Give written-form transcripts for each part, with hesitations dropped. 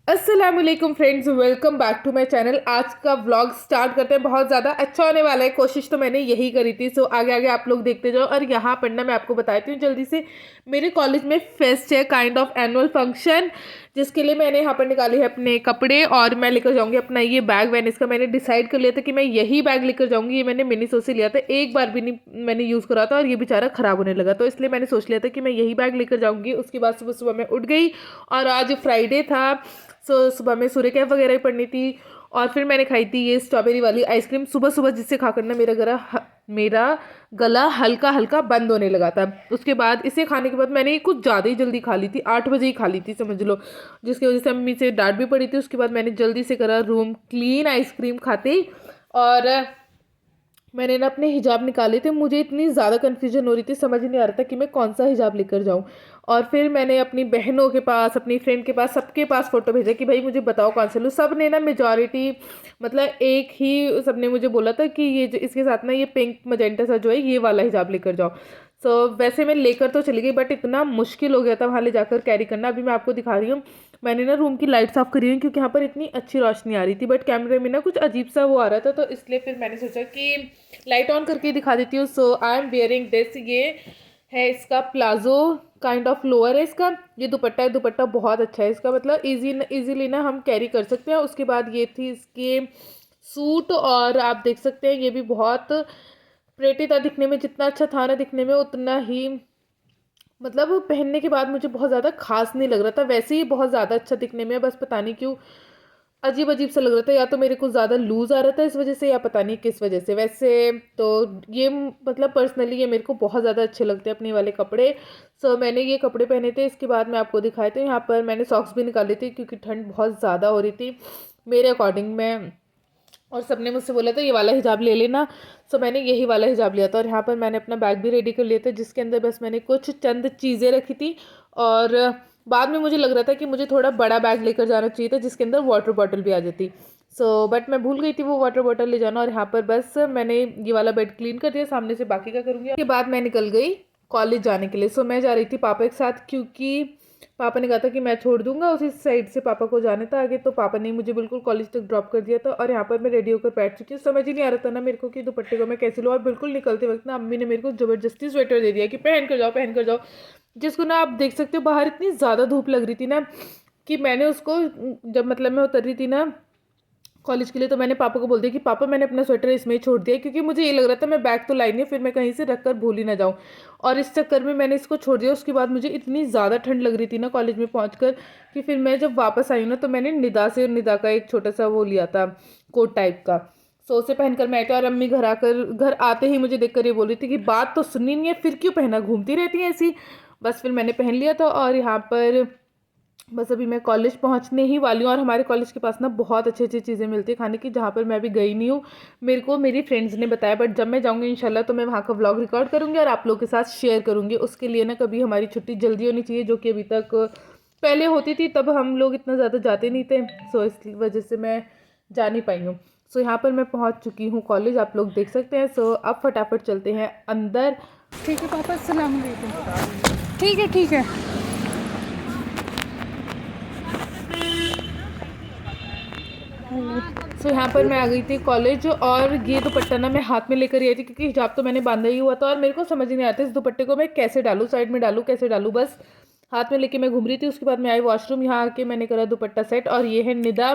अस्सलामुअलैकुम friends, welcome back to my channel. आज का व्लॉग स्टार्ट करते हैं। बहुत ज़्यादा अच्छा होने वाला है। कोशिश तो मैंने यही करी थी, सो आगे आगे आप लोग देखते जाओ। और यहाँ पर ना मैं आपको बताती हूँ जल्दी से, मेरे कॉलेज में फेस्ट है, काइंड ऑफ एनुअल फंक्शन, जिसके लिए मैंने यहाँ पर निकाली है अपने कपड़े। और मैं लेकर जाऊँगी अपना ये बैग। वेनिस का मैंने डिसाइड कर लिया था कि मैं यही बैग लेकर जाऊँगी। ये मैंने मिनीसो से लिया था, एक बार भी नहीं मैंने यूज़ करा था और ये बेचारा ख़राब होने लगा, तो इसलिए मैंने सोच लिया था कि मैं यही बैग लेकर जाऊँगी। उसके बाद सुबह सुबह मैं उठ गई और आज फ्राइडे था, सो सुबह में सूर्य कैफ वगैरह ही पढ़नी थी। और फिर मैंने खाई थी ये स्ट्रॉबेरी वाली आइसक्रीम सुबह सुबह, जिससे खाकर ना मेरा गला हल्का हल्का बंद होने लगा था। उसके बाद इसे खाने के बाद मैंने कुछ ज़्यादा ही जल्दी खा ली थी, 8 बजे ही खा ली थी समझ लो, जिसकी वजह से मम्मी से डांट भी पड़ी थी। उसके बाद मैंने जल्दी से करा रूम क्लीन आइसक्रीम खाते ही। और मैंने ना अपने हिजाब निकाले थे। मुझे इतनी ज़्यादा कन्फ्यूजन हो रही थी, समझ नहीं आ रहा था कि मैं कौन सा हिजाब लेकर जाऊँ। और फिर मैंने अपनी बहनों के पास, अपनी फ्रेंड के पास, सबके पास फ़ोटो भेजा कि भाई मुझे बताओ कौन सा लूँ। सब ने ना मेजॉरिटी, मतलब एक ही सब ने मुझे बोला था कि ये जो इसके साथ ना ये पिंक मजेंटा सा जो है ये वाला हिजाब लेकर जाओ। सो वैसे मैं लेकर तो चली गई, बट इतना मुश्किल हो गया था वहाँ ले जाकर कैरी करना। अभी मैं आपको दिखा रही हूँ। मैंने ना रूम की लाइट ऑफ करी हुई क्योंकि यहाँ पर इतनी अच्छी रोशनी आ रही थी, बट कैमरे में ना कुछ अजीब सा वो आ रहा था, तो इसलिए फिर मैंने सोचा कि लाइट ऑन करके दिखा देती हूँ। सो आई एम वेयरिंग दिस। ये है इसका प्लाजो काइंड ऑफ लोअर है इसका। ये दुपट्टा है, दुपट्टा बहुत अच्छा है इसका, मतलब इजीली ना हम कैरी कर सकते हैं। उसके बाद ये थी इसके सूट, और आप देख सकते हैं ये भी बहुत प्रेटी था दिखने में। जितना अच्छा था ना दिखने में, उतना ही मतलब पहनने के बाद मुझे बहुत ज़्यादा खास नहीं लग रहा था। वैसे ही बहुत ज़्यादा अच्छा दिखने में, बस पता नहीं क्यों अजीब अजीब सा लग रहा था। या तो मेरे को ज़्यादा लूज़ आ रहा था इस वजह से, या पता नहीं किस वजह से। वैसे तो ये मतलब पर्सनली ये मेरे को बहुत ज़्यादा अच्छे लगते हैं अपने वाले कपड़े। सो मैंने ये कपड़े पहने थे। इसके बाद मैं आपको दिखाए थे, यहाँ पर मैंने सॉक्स भी निकाले थे क्योंकि ठंड बहुत ज़्यादा हो रही थी मेरे अकॉर्डिंग में। और सबने मुझसे बोला था ये वाला हिजाब ले लेना, सो मैंने यही वाला हिजाब लिया था। और यहाँ पर मैंने अपना बैग भी रेडी कर लिया था, जिसके अंदर बस मैंने कुछ चंद चीज़ें रखी थी। और बाद में मुझे लग रहा था कि मुझे थोड़ा बड़ा बैग लेकर जाना चाहिए था, जिसके अंदर वाटर बॉटल भी आ जाती। सो बट मैं भूल गई थी वो वाटर बॉटल ले जाना। और यहाँ पर बस मैंने ये वाला बेड क्लीन कर दिया, सामने से बाकी का करूँगी। उसके बाद मैं निकल गई कॉलेज जाने के लिए। सो मैं जा रही थी पापा के साथ, क्योंकि पापा ने कहा था कि मैं छोड़ दूंगा, उसी साइड से पापा को जाने था आगे। तो पापा ने मुझे बिल्कुल कॉलेज तक ड्रॉप कर दिया था। और यहाँ पर मैं रेडी होकर बैठ चुकी हूँ। समझ ही नहीं आ रहा था ना मेरे को कि दुपट्टे को मैं कैसे लूँ। और बिल्कुल निकलते वक्त ना अम्मी ने मेरे को ज़बरदस्ती स्वेटर दे दिया कि पहन कर जाओ, पहन कर जाओ। जिसको ना आप देख सकते हो, बाहर इतनी ज़्यादा धूप लग रही थी ना कि मैंने उसको, जब मतलब मैं उतर रही थी ना कॉलेज के लिए, तो मैंने पापा को बोल दिया कि पापा मैंने अपना स्वेटर इसमें ही छोड़ दिया, क्योंकि मुझे ये लग रहा था मैं बैग तो लाई नहीं, फिर मैं कहीं से रख कर भूल ही ना जाऊँ। और इस चक्कर में मैंने इसको छोड़ दिया। उसके बाद मुझे इतनी ज़्यादा ठंड लग रही थी ना कॉलेज में पहुँच कि फिर मैं जब वापस आई ना, तो मैंने निदा का एक छोटा सा वो लिया था, कोट टाइप का। सो उसे पहनकर मैं आई थी। और अम्मी घर आते ही मुझे देखकर ये बोल रही थी कि बात तो सुननी नहीं है, फिर क्यों पहना, घूमती रहती है ऐसी। बस फिर मैंने पहन लिया था। और यहाँ पर बस अभी मैं कॉलेज पहुंचने ही वाली हूँ। और हमारे कॉलेज के पास ना बहुत अच्छी अच्छी चीज़ें मिलती है खाने की, जहाँ पर मैं अभी गई नहीं हूँ। मेरे को मेरी फ्रेंड्स ने बताया, बट जब मैं जाऊँगी इंशाल्लाह तो मैं वहाँ का व्लॉग रिकॉर्ड करूँगी और आप लोगों के साथ शेयर करूँगी। उसके लिए ना कभी हमारी छुट्टी जल्दी होनी चाहिए, जो कि अभी तक पहले होती थी, तब हम लोग इतना ज़्यादा जाते नहीं थे। सो इस वजह से मैं जा नहीं पाई हूँ। सो यहाँ पर मैं पहुँच चुकी हूँ कॉलेज, आप लोग देख सकते हैं। सो अब फटाफट चलते हैं अंदर। ठीक है पापा, अस्सलाम वालेकुम। ठीक है ठीक है। सो यहाँ पर मैं आ गई थी कॉलेज। और ये दुपट्टा ना मैं हाथ में लेकर आई थी, क्योंकि हिजाब तो मैंने बांधा ही हुआ था। और मेरे को समझ ही नहीं आता इस दुपट्टे को मैं कैसे डालूँ, साइड में डालूँ, कैसे डालूँ, बस हाथ में लेके मैं घूम रही थी। उसके बाद मैं आई वॉशरूम, यहाँ आके मैंने करा दुपट्टा सेट। और ये है निदा,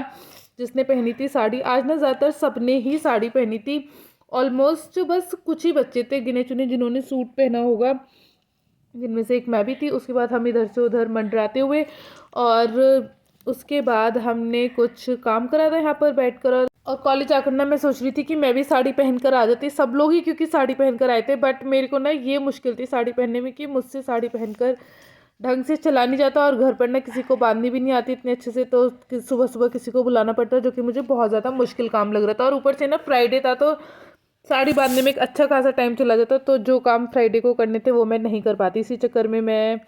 जिसने पहनी थी साड़ी। आज ना ज़्यादातर सबने ही साड़ी पहनी थी, ऑलमोस्ट बस कुछ ही बच्चे थे गिने चुने जिन्होंने सूट पहना होगा, जिनमें से एक मैं भी थी। उसके बाद हम इधर से उधर मंडराते हुए, और उसके बाद हमने कुछ काम करा था यहाँ पर बैठकर। और कॉलेज आकर ना मैं सोच रही थी कि मैं भी साड़ी पहनकर आ जाती, सब लोग ही क्योंकि साड़ी पहनकर आए थे। बट मेरे को ना ये मुश्किल थी साड़ी पहनने में कि मुझसे साड़ी पहनकर ढंग से चला नहीं जाता, और घर पर ना किसी को बांधनी भी नहीं आती इतने अच्छे से, तो सुबह सुबह किसी को बुलाना पड़ता, जो कि मुझे बहुत ज़्यादा मुश्किल काम लग रहा था। और ऊपर से ना फ्राइडे था, तो साड़ी बांधने में एक अच्छा खासा टाइम चला जाता, तो जो काम फ्राइडे को करने थे वो मैं नहीं कर पाती। इसी चक्कर में मैं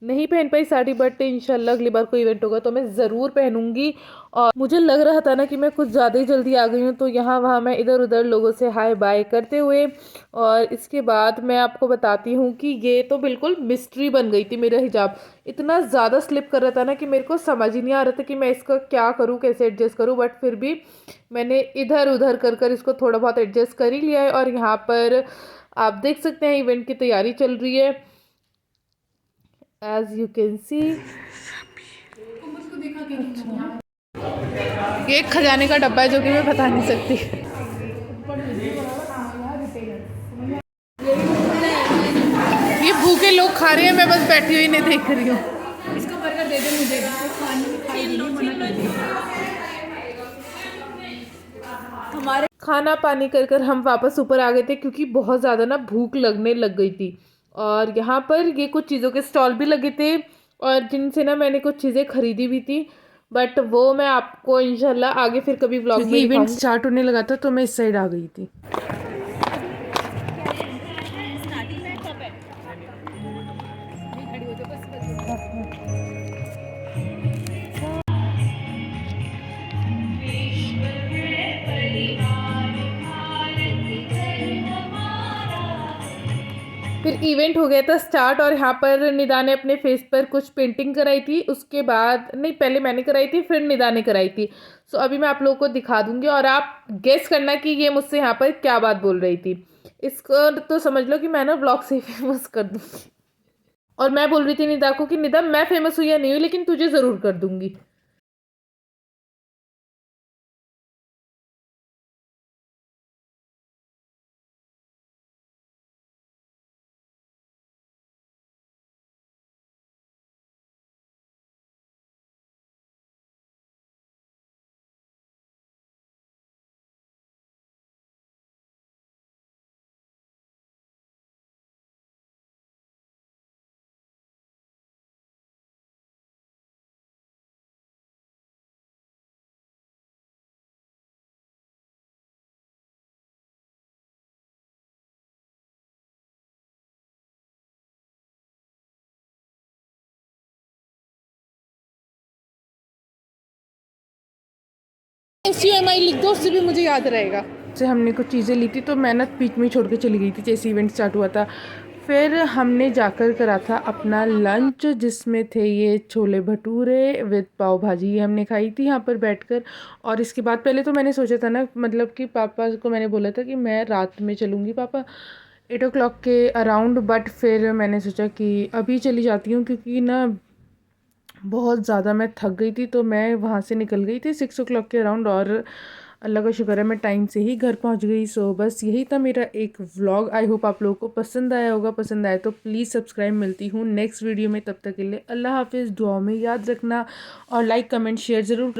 नहीं पहन पाई साड़ी, बट इंशाल्लाह अगली बार कोई इवेंट होगा तो मैं ज़रूर पहनूंगी। और मुझे लग रहा था ना कि मैं कुछ ज़्यादा ही जल्दी आ गई हूँ, तो यहाँ वहाँ मैं इधर उधर लोगों से हाय बाय करते हुए, और इसके बाद मैं आपको बताती हूँ कि ये तो बिल्कुल मिस्ट्री बन गई थी। मेरा हिजाब इतना ज़्यादा स्लिप कर रहा था ना कि मेरे को समझ ही नहीं आ रहा था कि मैं इसका क्या करूँ, कैसे एडजस्ट करूँ, बट फिर भी मैंने इधर उधर कर कर इसको थोड़ा बहुत एडजस्ट कर ही लिया है। और यहाँ पर आप देख सकते हैं इवेंट की तैयारी चल रही है, एज यू कैन सी। ये एक खजाने का डब्बा है जो कि मैं बता नहीं सकती। ये भूखे लोग खा रहे हैं, मैं बस बैठी हुई नहीं देख रही हूँ। इसका बर्गर दे दे मुझे, हमारे खाना पानी कर कर हम वापस ऊपर आ गए थे, क्योंकि बहुत ज़्यादा ना भूख लगने लग गई थी। और यहाँ पर ये कुछ चीज़ों के स्टॉल भी लगे थे, और जिनसे ना मैंने कुछ चीज़ें खरीदी भी थी, बट वो मैं आपको इंशाल्लाह आगे फिर कभी व्लॉग में दिखाऊंगी। इवेंट स्टार्ट होने लगा था तो मैं इस साइड आ गई थी। फिर इवेंट हो गया था स्टार्ट, और यहाँ पर निदा ने अपने फेस पर कुछ पेंटिंग कराई थी। उसके बाद नहीं, पहले मैंने कराई थी, फिर निदा ने कराई थी। सो अभी मैं आप लोगों को दिखा दूंगी और आप गेस करना कि ये मुझसे यहाँ पर क्या बात बोल रही थी। इसको तो समझ लो कि मैं ना ब्लॉग से फेमस कर दूंगी। और मैं बोल रही थी निदा को कि निदा मैं फेमस हुई या नहीं हुई, लेकिन तुझे ज़रूर कर दूंगी। SUMI लिख दो, उससे भी मुझे याद रहेगा। से हमने कुछ चीज़ें ली थी, तो मेहनत बीच में छोड़ के चली गई थी जैसे इवेंट स्टार्ट हुआ था। फिर हमने जाकर करा था अपना लंच, जिसमें थे ये छोले भटूरे विद पाव भाजी। ये हमने खाई थी यहाँ पर बैठकर। और इसके बाद पहले तो मैंने सोचा था ना, मतलब कि पापा को मैंने बोला था कि मैं रात में चलूँगी पापा 8 o'clock के अराउंड, बट फिर मैंने सोचा कि अभी चली जाती हूँ, क्योंकि ना बहुत ज़्यादा मैं थक गई थी। तो मैं वहाँ से निकल गई थी 6 o'clock के अराउंड, और अल्लाह का शुक्र है मैं टाइम से ही घर पहुँच गई। सो बस यही था मेरा एक व्लॉग। आई होप आप लोगों को पसंद आया होगा। पसंद आया तो प्लीज़ सब्सक्राइब। मिलती हूँ नेक्स्ट वीडियो में, तब तक के लिए अल्लाह हाफिज़। दुआ में याद रखना और लाइक कमेंट शेयर ज़रूर।